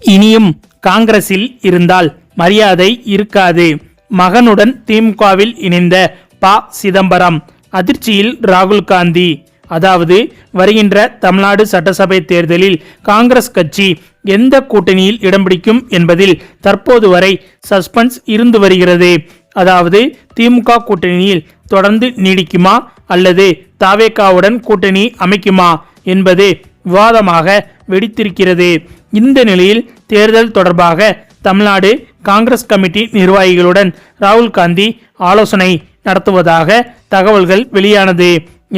இனியும் காங்கிரஸில் இருந்தால் மரியாதை இருக்காது. மகனுடன் திமுகவில் இணைந்த ப. சிதம்பரம் அதிர்ச்சியில் ராகுல் காந்தி. அதாவது வருகின்ற தமிழ்நாடு சட்டசபை தேர்தலில் காங்கிரஸ் கட்சி எந்த கூட்டணியில் இடம் பிடிக்கும் என்பதில் தற்போது வரை சஸ்பென்ஸ் இருந்து வருகிறது. அதாவது திமுக கூட்டணியில் தொடர்ந்து நீடிக்குமா அல்லது தவேகாவுடன் கூட்டணி அமைக்குமா என்பது விவாதமாக வெடித்திருக்கிறது. இந்த நிலையில் தேர்தல் தொடர்பாக தமிழ்நாடு காங்கிரஸ் கமிட்டி நிர்வாகிகளுடன் ராகுல் காந்தி ஆலோசனை நடத்துவதாக தகவல்கள் வெளியானது.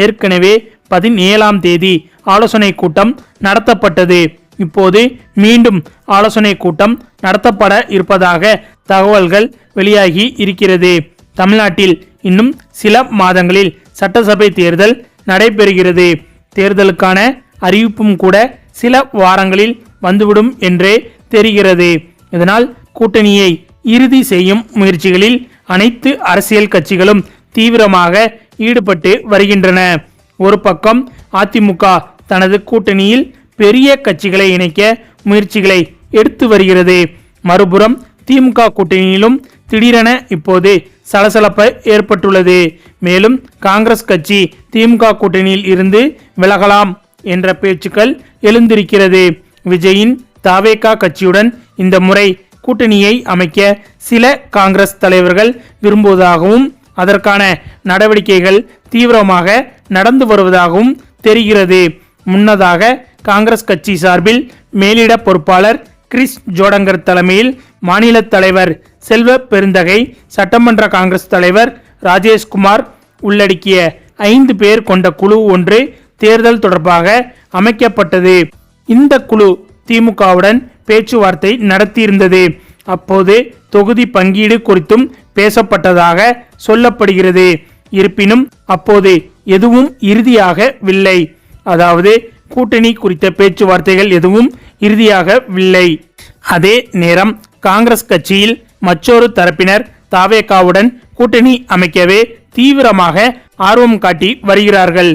ஏற்கனவே 17ஆம் தேதி ஆலோசனை கூட்டம் நடத்தப்பட்டது. இப்போது மீண்டும் ஆலோசனை கூட்டம் நடத்தப்பட இருப்பதாக தகவல்கள் வெளியாகி இருக்கிறது. தமிழ்நாட்டில் இன்னும் சில மாதங்களில் சட்டசபை தேர்தல் நடைபெறுகிறது. தேர்தலுக்கான அறிவிப்பும் கூட சில வாரங்களில் வந்துவிடும் என்றே தெரிகிறது. இதனால் கூட்டணியை இறுதி செய்யும் முயற்சிகளில் அனைத்து அரசியல் கட்சிகளும் தீவிரமாக ஈடுபட்டு வருகின்றன. ஒரு பக்கம் அதிமுக தனது கூட்டணியில் பெரிய கட்சிகளை இணைக்க முயற்சிகளை எடுத்து வருகிறது. மறுபுறம் திமுக கூட்டணியிலும் திடீரென இப்போது சலசலப்பு ஏற்பட்டுள்ளது. மேலும் காங்கிரஸ் கட்சி திமுக கூட்டணியில் இருந்து விலகலாம் என்ற பேச்சுக்கள் எழுந்திருக்கிறது. விஜயின் தவேகா கட்சியுடன் இந்த முறை கூட்டணியை அமைக்க சில காங்கிரஸ் தலைவர்கள் விரும்புவதாகவும் அதற்கான நடவடிக்கைகள் தீவிரமாக நடந்து வருவதாகவும் தெரிகிறது. முன்னதாக காங்கிரஸ் கட்சி சார்பில் மேலிட பொறுப்பாளர் கிரிஸ் ஜோடங்கர் தலைமையில் மாநில தலைவர் செல்வ பெருந்தகை, சட்டமன்ற காங்கிரஸ் தலைவர் ராஜேஷ்குமார் உள்ளடக்கிய 5 பேர் கொண்ட குழு ஒன்று தேர்தல் தொடர்பாக அமைக்கப்பட்டது. இந்த குழு திமுகவுடன் பேச்சுவார்த்தை நடத்தியிருந்தது. அப்போது தொகுதி பங்கீடு குறித்தும் பேசப்பட்டதாக சொல்லப்படுகிறது. இருப்பினும் அப்போது எதுவும் இறுதியாகவில்லை. அதாவது கூட்டணி குறித்த பேச்சுவார்த்தைகள் எதுவும் இறுதியாகவில்லை. அதே நேரம் காங்கிரஸ் கட்சியில் மற்றொரு தரப்பினர் தவேகாவுடன் கூட்டணி அமைக்கவே தீவிரமாக ஆர்வம் காட்டி வருகிறார்கள்.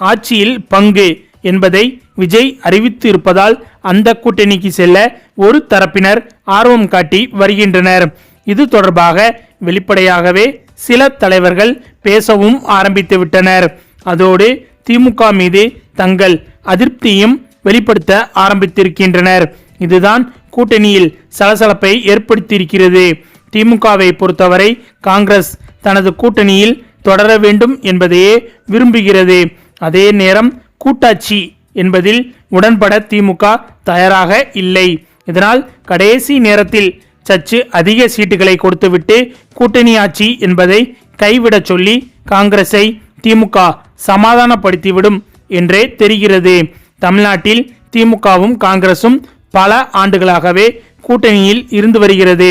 ஆட்சியில் பங்கு என்பதை விஜய் அறிவித்து இருப்பதால் அந்த கூட்டணிக்கு செல்ல ஒரு தரப்பினர் ஆர்வம் காட்டி வருகின்றனர். இது தொடர்பாக வெளிப்படையாகவே சில தலைவர்கள் பேசவும் ஆரம்பித்து விட்டனர். அதோடு திமுக மீது தங்கள் அதிருப்தியும் வெளிப்படுத்த ஆரம்பித்திருக்கின்றனர். இதுதான் கூட்டணியில் சலசலப்பை ஏற்படுத்தியிருக்கிறது. திமுகவை பொறுத்தவரை காங்கிரஸ் தனது கூட்டணியில் தொடர வேண்டும் என்பதையே விரும்புகிறது. அதே நேரம் கூட்டாட்சி என்பதில் உடன்பட திமுக தயாராக இல்லை. இதனால் கடைசி நேரத்தில் சற்று அதிக சீட்டுகளை கொடுத்துவிட்டு கூட்டணி ஆட்சி என்பதை கைவிடச் சொல்லி காங்கிரஸை திமுக சமாதானப்படுத்திவிடும் என்றே தெரிகிறது. தமிழ்நாட்டில் திமுகவும் காங்கிரசும் பல ஆண்டுகளாகவே கூட்டணியில் இருந்து வருகிறது.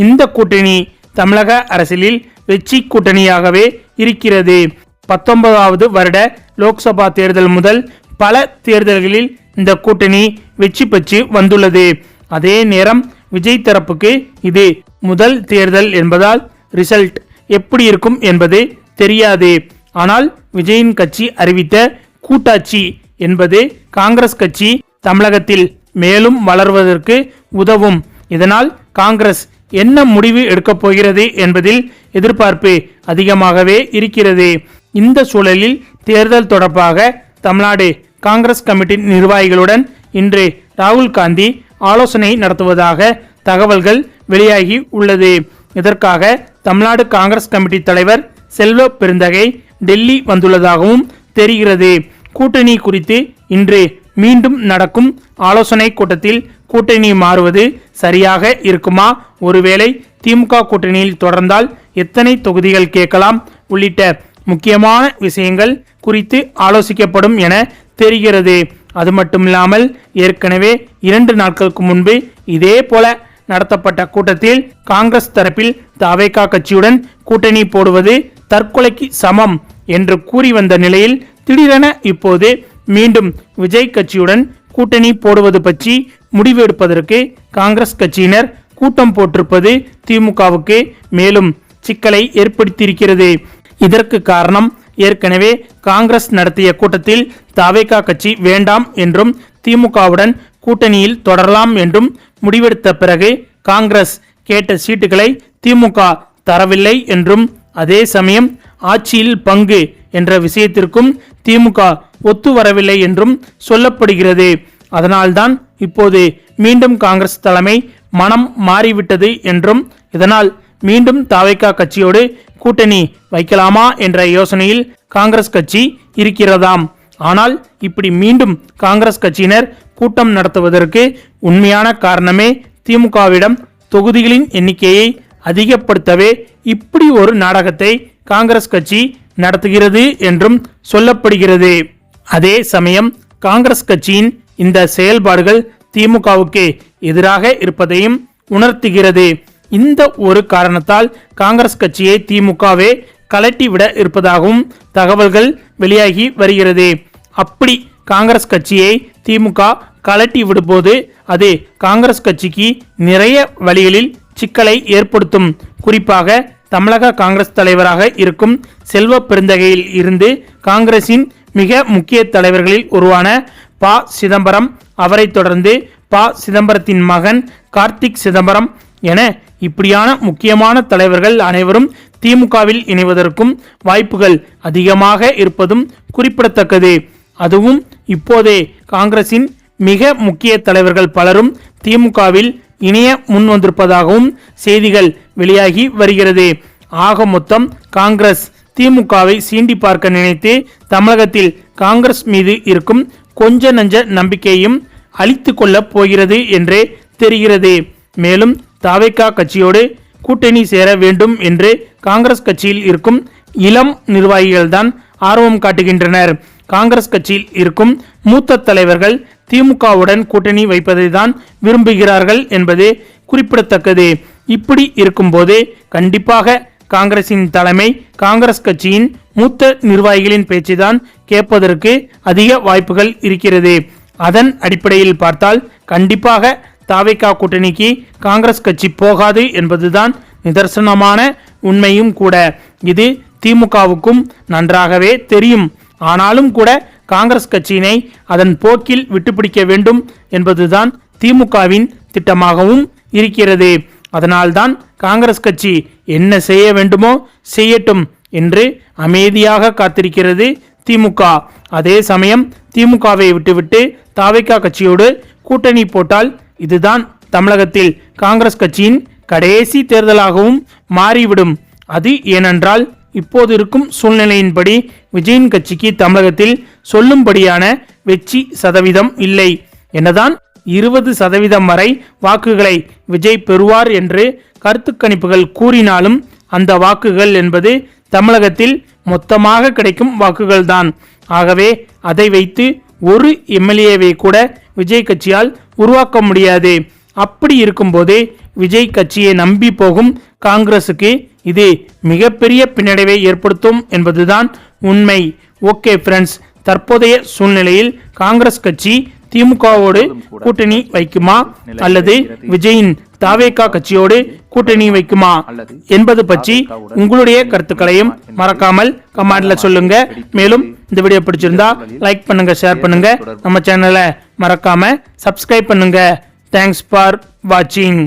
இந்த கூட்டணி தமிழக அரசியலில் வெற்றி கூட்டணியாகவே இருக்கிறது. 19வது வருட லோக்சபா தேர்தல் முதல் பல தேர்தல்களில் இந்த கூட்டணி வெற்றி பெற்று வந்துள்ளது. அதே நேரம் விஜய் தரப்புக்கு இது முதல் தேர்தல் என்பதால் ரிசல்ட் எப்படி இருக்கும் என்பது தெரியாது. ஆனால் விஜயின் கட்சி அறிவித்த கூட்டாட்சி என்பது காங்கிரஸ் கட்சி தமிழகத்தில் மேலும் வளர்வதற்கு உதவும். இதனால் காங்கிரஸ் என்ன முடிவு எடுக்கப் போகிறது என்பதில் எதிர்பார்ப்பு அதிகமாகவே இருக்கிறது. இந்த சூழலில் தேர்தல் தொடர்பாக தமிழ்நாடு காங்கிரஸ் கமிட்டி நிர்வாகிகளுடன் இன்று ராகுல் காந்தி ஆலோசனை நடத்துவதாக தகவல்கள் வெளியாகி உள்ளது. இதற்காக தமிழ்நாடு காங்கிரஸ் கமிட்டி தலைவர் செல்வ பெருந்தகை டெல்லி வந்துள்ளதாகவும் தெரிகிறது. கூட்டணி குறித்து இன்று மீண்டும் நடக்கும் ஆலோசனை கூட்டத்தில் கூட்டணி மாறுவது சரியாக இருக்குமா, ஒருவேளை திமுக கூட்டணியில் தொடர்ந்தால் எத்தனை தொகுதிகள் கேட்கலாம் உள்ளிட்ட முக்கியமான விஷயங்கள் குறித்து ஆலோசிக்கப்படும் என தெரிகிறது. அது மட்டுமில்லாமல் ஏற்கனவே 2 நாட்களுக்கு முன்பு இதே போல நடத்தப்பட்ட கூட்டத்தில் காங்கிரஸ் தரப்பில் தவேகா கட்சியுடன் கூட்டணி போடுவது தற்கொலைக்கு சமம் என்று கூறி வந்த நிலையில் திடீரென இப்போது மீண்டும் விஜய் கட்சியுடன் கூட்டணி போடுவது பற்றி முடிவு எடுப்பதற்கு காங்கிரஸ் கட்சியினர் கூட்டம் போட்டிருப்பது திமுகவுக்கு மேலும் சிக்கலை ஏற்படுத்தியிருக்கிறது. இதற்கு காரணம் ஏற்கனவே காங்கிரஸ் நடத்திய கூட்டத்தில் தவேகா கட்சி வேண்டாம் என்றும் திமுகவுடன் கூட்டணியில் தொடரலாம் என்றும் முடிவெடுத்த பிறகு காங்கிரஸ் கேட்ட சீட்டுகளை திமுக தரவில்லை என்றும், அதே சமயம் ஆட்சியில் பங்கு என்ற விஷயத்திற்கும் திமுக ஒத்து வரவில்லை என்றும் சொல்லப்படுகிறது. அதனால்தான் இப்போது மீண்டும் காங்கிரஸ் தலைமை மனம் மாறிவிட்டது என்றும், இதனால் மீண்டும் தாவேகா கட்சியோடு கூட்டணி வைக்கலாமா என்ற யோசனையில் காங்கிரஸ் கட்சி இருக்கிறதாம். ஆனால் இப்படி மீண்டும் காங்கிரஸ் கட்சியினர் கூட்டம் நடத்துவதற்கு உண்மையான காரணமே திமுகவிடம் தொகுதிகளின் எண்ணிக்கையை அதிகப்படுத்தவே இப்படி ஒரு நாடகத்தை காங்கிரஸ் கட்சி நடத்துகிறது என்றும் சொல்லப்படுகிறது. அதே சமயம் காங்கிரஸ் கட்சியின் இந்த செயல்பாடுகள் திமுகவுக்கு எதிராக இருப்பதையும் உணர்த்துகிறது. இந்த ஒரு காரணத்தால் காங்கிரஸ் கட்சியை திமுகவே கலட்டிவிட இருப்பதாகவும் தகவல்கள் வெளியாகி வருகிறது. அப்படி காங்கிரஸ் கட்சியை திமுக கலட்டி விடும்போது அது காங்கிரஸ் கட்சிக்கு நிறைய வழிகளில் சிக்கலை ஏற்படுத்தும். குறிப்பாக தமிழக காங்கிரஸ் தலைவராக இருக்கும் செல்வ பெருந்தகையில் இருந்து காங்கிரசின் மிக முக்கிய தலைவர்களில் ஒருவான ப. சிதம்பரம், அவரை தொடர்ந்து ப. சிதம்பரத்தின் மகன் கார்த்திக் சிதம்பரம் என இப்படியான முக்கியமான தலைவர்கள் அனைவரும் திமுகவில் இணைவதற்கும் வாய்ப்புகள் அதிகமாக இருப்பதும் குறிப்பிடத்தக்கது. அதுவும் இப்போதே காங்கிரசின் மிக முக்கிய தலைவர்கள் பலரும் திமுகவில் இணைய முன் வந்திருப்பதாகவும் செய்திகள் வெளியாகி வருகிறது. ஆக மொத்தம் காங்கிரஸ் திமுகவை சீண்டி பார்க்க நினைத்து தமிழகத்தில் காங்கிரஸ் மீது இருக்கும் கொஞ்ச நஞ்ச நம்பிக்கையும் அழித்து கொள்ளப் போகிறது என்றே தெரிகிறது. மேலும் தாவேகா கட்சியோடு கூட்டணி சேர வேண்டும் என்று காங்கிரஸ் கட்சியில் இருக்கும் இளம் நிர்வாகிகள்தான் ஆர்வம் காட்டுகின்றனர். காங்கிரஸ் கட்சியில் இருக்கும் மூத்த தலைவர்கள் திமுகவுடன் கூட்டணி வைப்பதை தான் விரும்புகிறார்கள் என்பது குறிப்பிடத்தக்கது. இப்படி இருக்கும்போது கண்டிப்பாக காங்கிரசின் தலைமை காங்கிரஸ் கட்சியின் மூத்த நிர்வாகிகளின் பேச்சுதான் கேட்பதற்கு அதிக வாய்ப்புகள் இருக்கிறது. அதன் அடிப்படையில் பார்த்தால் கண்டிப்பாக தாவேகா கூட்டணிக்கு காங்கிரஸ் கட்சி போகாது என்பதுதான் நிதர்சனமான உண்மையும் கூட. இது திமுகவுக்கும் நன்றாகவே தெரியும். ஆனாலும் கூட காங்கிரஸ் கட்சியினை அதன் போக்கில் விட்டுப்பிடிக்க வேண்டும் என்பதுதான் திமுகவின் திட்டமாகவும் இருக்கிறது. அதனால்தான் காங்கிரஸ் கட்சி என்ன செய்ய வேண்டுமோ செய்யட்டும் என்று அமைதியாக காத்திருக்கிறது திமுக. அதே சமயம் திமுகவை விட்டுவிட்டு தாவேகா கட்சியோடு கூட்டணி போட்டால் இதுதான் தமிழகத்தில் காங்கிரஸ் கட்சியின் கடைசி தேர்தலாகவும் மாறிவிடும். அது ஏனென்றால் இப்போது இருக்கும் சூழ்நிலையின்படி விஜயின் கட்சிக்கு தமிழகத்தில் சொல்லும்படியான வெற்றி சதவீதம் இல்லை. என்னதான் 20% வரை வாக்குகளை விஜய் பெறுவார் என்று கருத்து கணிப்புகள் கூறினாலும் அந்த வாக்குகள் என்பது தமிழகத்தில் மொத்தமாக கிடைக்கும் வாக்குகள்தான். ஆகவே அதை வைத்து ஒரு எம்எல்ஏவை கூட விஜய் கட்சியால் உருவாக்க முடியாது. அப்படி இருக்கும்போதே விஜய் கட்சியை நம்பி போகும் காங்கிரசுக்கு இது மிகப்பெரிய பின்னடைவை ஏற்படுத்தும் என்பதுதான் உண்மை. ஓகே ஃப்ரெண்ட்ஸ், தற்போதைய சூழ்நிலையில் காங்கிரஸ் கட்சி திமுகவோடு கூட்டணி வைக்குமா அல்லது விஜயின் தாவேகா கட்சியோடு கூட்டணி வைக்குமா என்பது பற்றி உங்களுடைய கருத்துக்களையும் மறக்காமல் கமெண்ட்ல சொல்லுங்க. மேலும் இந்த வீடியோ பிடிச்சிருந்தா லைக் பண்ணுங்க, ஷேர் பண்ணுங்க, நம்ம சேனலை மறக்காம சப்ஸ்கிரைப் பண்ணுங்க. தேங்க்ஸ் ஃபார் வாட்சிங்.